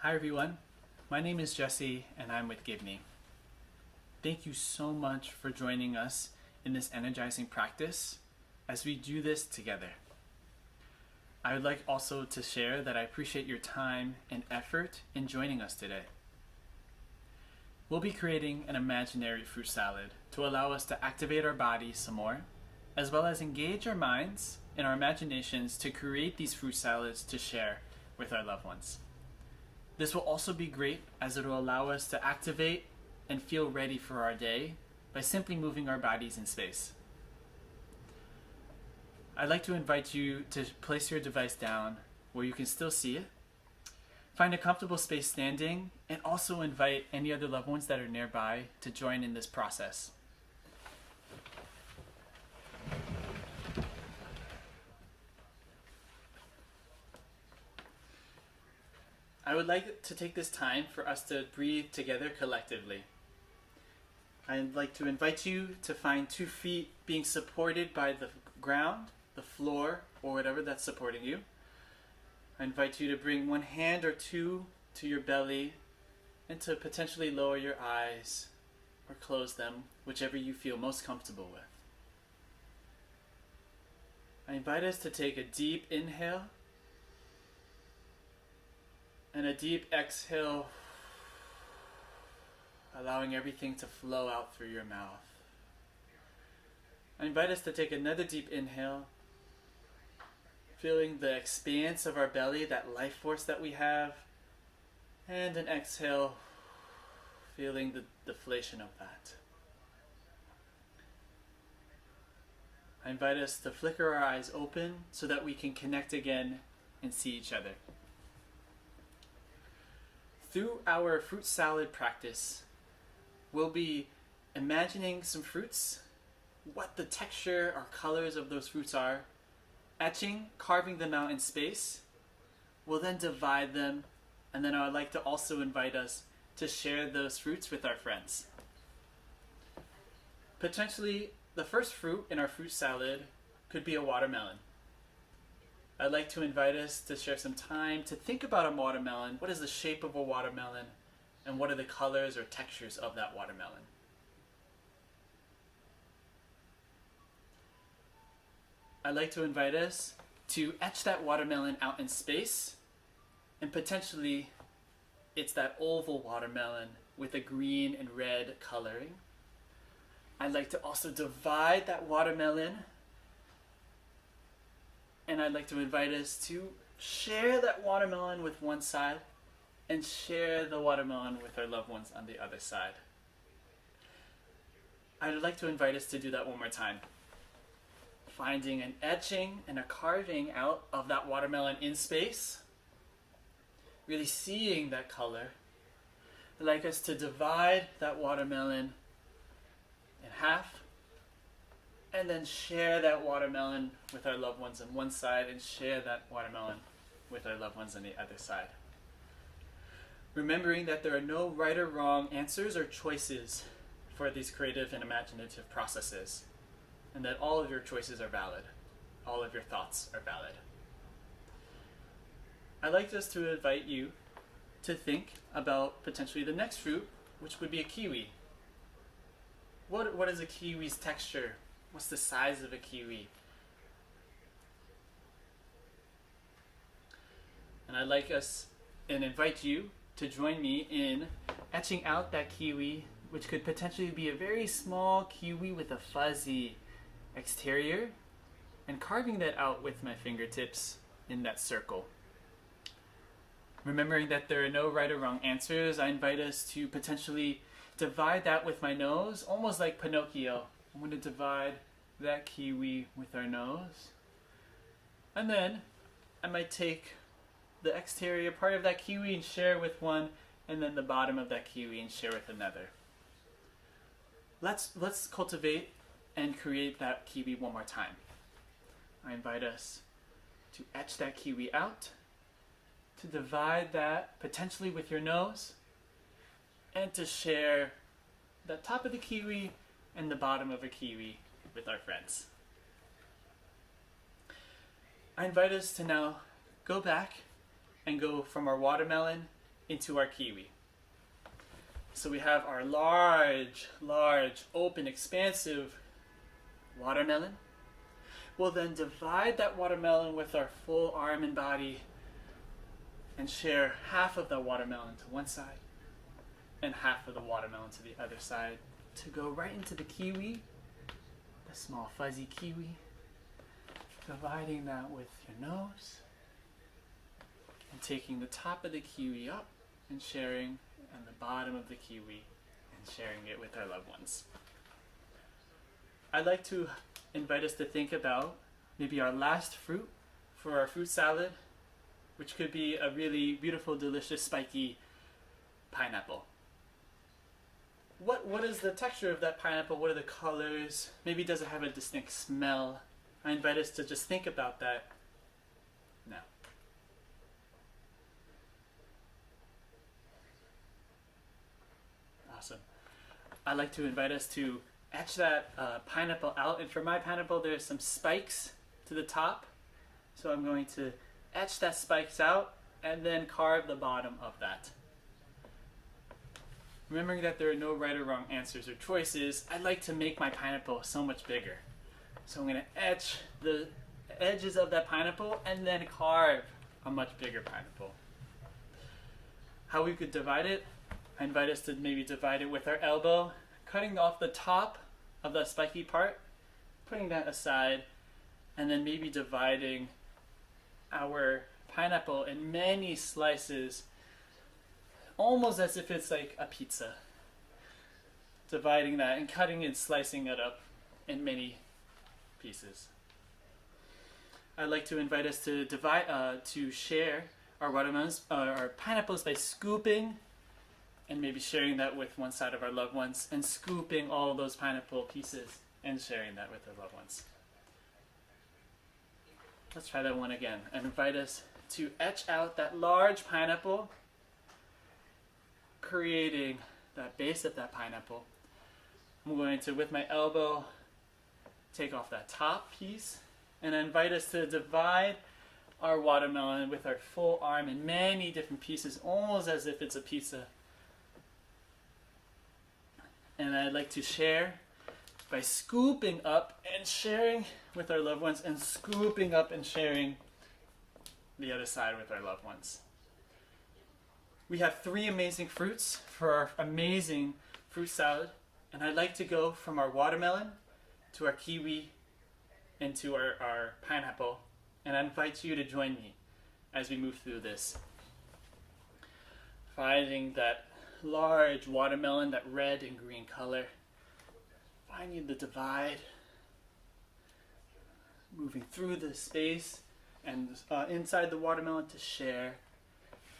Hi everyone, my name is Jesse and I'm with Gibney. Thank you so much for joining us in this energizing practice as we do this together. I would like also to share that I appreciate your time and effort in joining us today. We'll be creating an imaginary fruit salad to allow us to activate our bodies some more, as well as engage our minds and our imaginations to create these fruit salads to share with our loved ones. This will also be great as it will allow us to activate and feel ready for our day by simply moving our bodies in space. I'd like to invite you to place your device down where you can still see it. Find a comfortable space standing and also invite any other loved ones that are nearby to join in this process. I would like to take this time for us to breathe together collectively. I'd like to invite you to find 2 feet being supported by the ground, the floor, or whatever that's supporting you. I invite you to bring 1 hand or 2 to your belly and to potentially lower your eyes or close them, whichever you feel most comfortable with. I invite us to take a deep inhale and a deep exhale, allowing everything to flow out through your mouth. I invite us to take another deep inhale, feeling the expanse of our belly, that life force that we have, and an exhale, feeling the deflation of that. I invite us to flicker our eyes open so that we can connect again and see each other. Through our fruit salad practice, we'll be imagining some fruits, what the texture or colors of those fruits are, etching, carving them out in space. We'll then divide them, and then I would like to also invite us to share those fruits with our friends. Potentially, the first fruit in our fruit salad could be a watermelon. I'd like to invite us to share some time to think about a watermelon. What is the shape of a watermelon? And what are the colors or textures of that watermelon? I'd like to invite us to etch that watermelon out in space, and potentially it's that oval watermelon with a green and red coloring. I'd like to also divide that watermelon, and I'd like to invite us to share that watermelon with one side and share the watermelon with our loved ones on the other side. I'd like to invite us to do that one more time. Finding an etching and a carving out of that watermelon in space. Really seeing that color. I'd like us to divide that watermelon in half and then share that watermelon with our loved ones on one side and share that watermelon with our loved ones on the other side. Remembering that there are no right or wrong answers or choices for these creative and imaginative processes, and that all of your choices are valid. All of your thoughts are valid. I'd like us to invite you to think about potentially the next fruit, which would be a kiwi. What is a kiwi's texture? What's the size of a kiwi? And I'd like us and invite you to join me in etching out that kiwi, which could potentially be a very small kiwi with a fuzzy exterior, and carving that out with my fingertips in that circle. Remembering that there are no right or wrong answers, I invite us to potentially divide that with my nose, almost like Pinocchio. I'm going to divide that kiwi with our nose. And then I might take the exterior part of that kiwi and share with one, and then the bottom of that kiwi and share with another. Let's cultivate and create that kiwi one more time. I invite us to etch that kiwi out, to divide that potentially with your nose, and to share the top of the kiwi and the bottom of a kiwi with our friends. I invite us to now go back and go from our watermelon into our kiwi. So we have our large, open, expansive watermelon. We'll then divide that watermelon with our full arm and body and share half of the watermelon to one side and half of the watermelon to the other side to go right into the kiwi, the small fuzzy kiwi, dividing that with your nose and taking the top of the kiwi up and sharing and the bottom of the kiwi and sharing it with our loved ones. I'd like to invite us to think about maybe our last fruit for our fruit salad, which could be a really beautiful, delicious, spiky pineapple. What is the texture of that pineapple? What are the colors? Maybe does it have a distinct smell? I invite us to just think about that now. Awesome. I'd like to invite us to etch that pineapple out. And for my pineapple, there's some spikes to the top. So I'm going to etch that spikes out and then carve the bottom of that. Remembering that there are no right or wrong answers or choices, I'd like to make my pineapple so much bigger. So I'm going to etch the edges of that pineapple and then carve a much bigger pineapple. How we could divide it, I invite us to maybe divide it with our elbow, cutting off the top of the spiky part, putting that aside, and then maybe dividing our pineapple in many slices, almost as if it's like a pizza. Dividing that and cutting and slicing it up in many pieces. I'd like to invite us to to share our watermelons, our pineapples, by scooping and maybe sharing that with one side of our loved ones, and scooping all those pineapple pieces and sharing that with our loved ones. Let's try that one again. And invite us to etch out that large pineapple, creating that base of that pineapple. I'm going to, with my elbow, take off that top piece and invite us to divide our watermelon with our full arm in many different pieces, almost as if it's a pizza. And I'd like to share by scooping up and sharing with our loved ones, and scooping up and sharing the other side with our loved ones. We have 3 amazing fruits for our amazing fruit salad, and I'd like to go from our watermelon to our kiwi and to our pineapple, and I invite you to join me as we move through this. Finding that large watermelon, that red and green color, finding the divide, moving through the space and inside the watermelon to share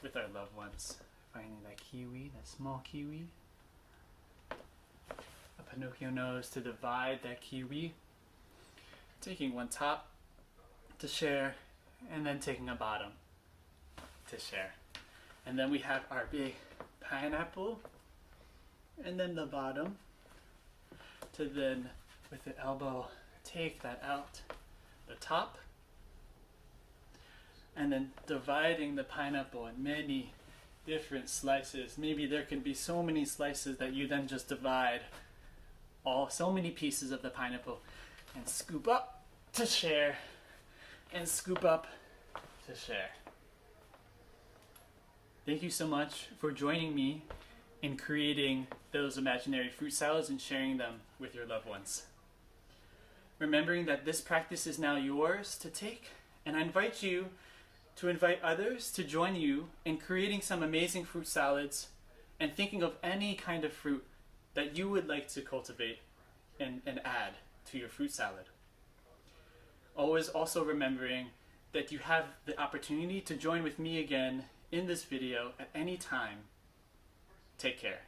with our loved ones. Finding that kiwi, that small kiwi. A Pinocchio nose to divide that kiwi. Taking one top to share, and then taking a bottom to share. And then we have our big pineapple, and then the bottom to then, with the elbow, take that out, the top, and then dividing the pineapple in many different slices. Maybe there can be so many slices that you then just divide so many pieces of the pineapple and scoop up to share and scoop up to share. Thank you so much for joining me in creating those imaginary fruit salads and sharing them with your loved ones. Remembering that this practice is now yours to take, and I invite you to invite others to join you in creating some amazing fruit salads and thinking of any kind of fruit that you would like to cultivate and add to your fruit salad. Always also remembering that you have the opportunity to join with me again in this video at any time. Take care.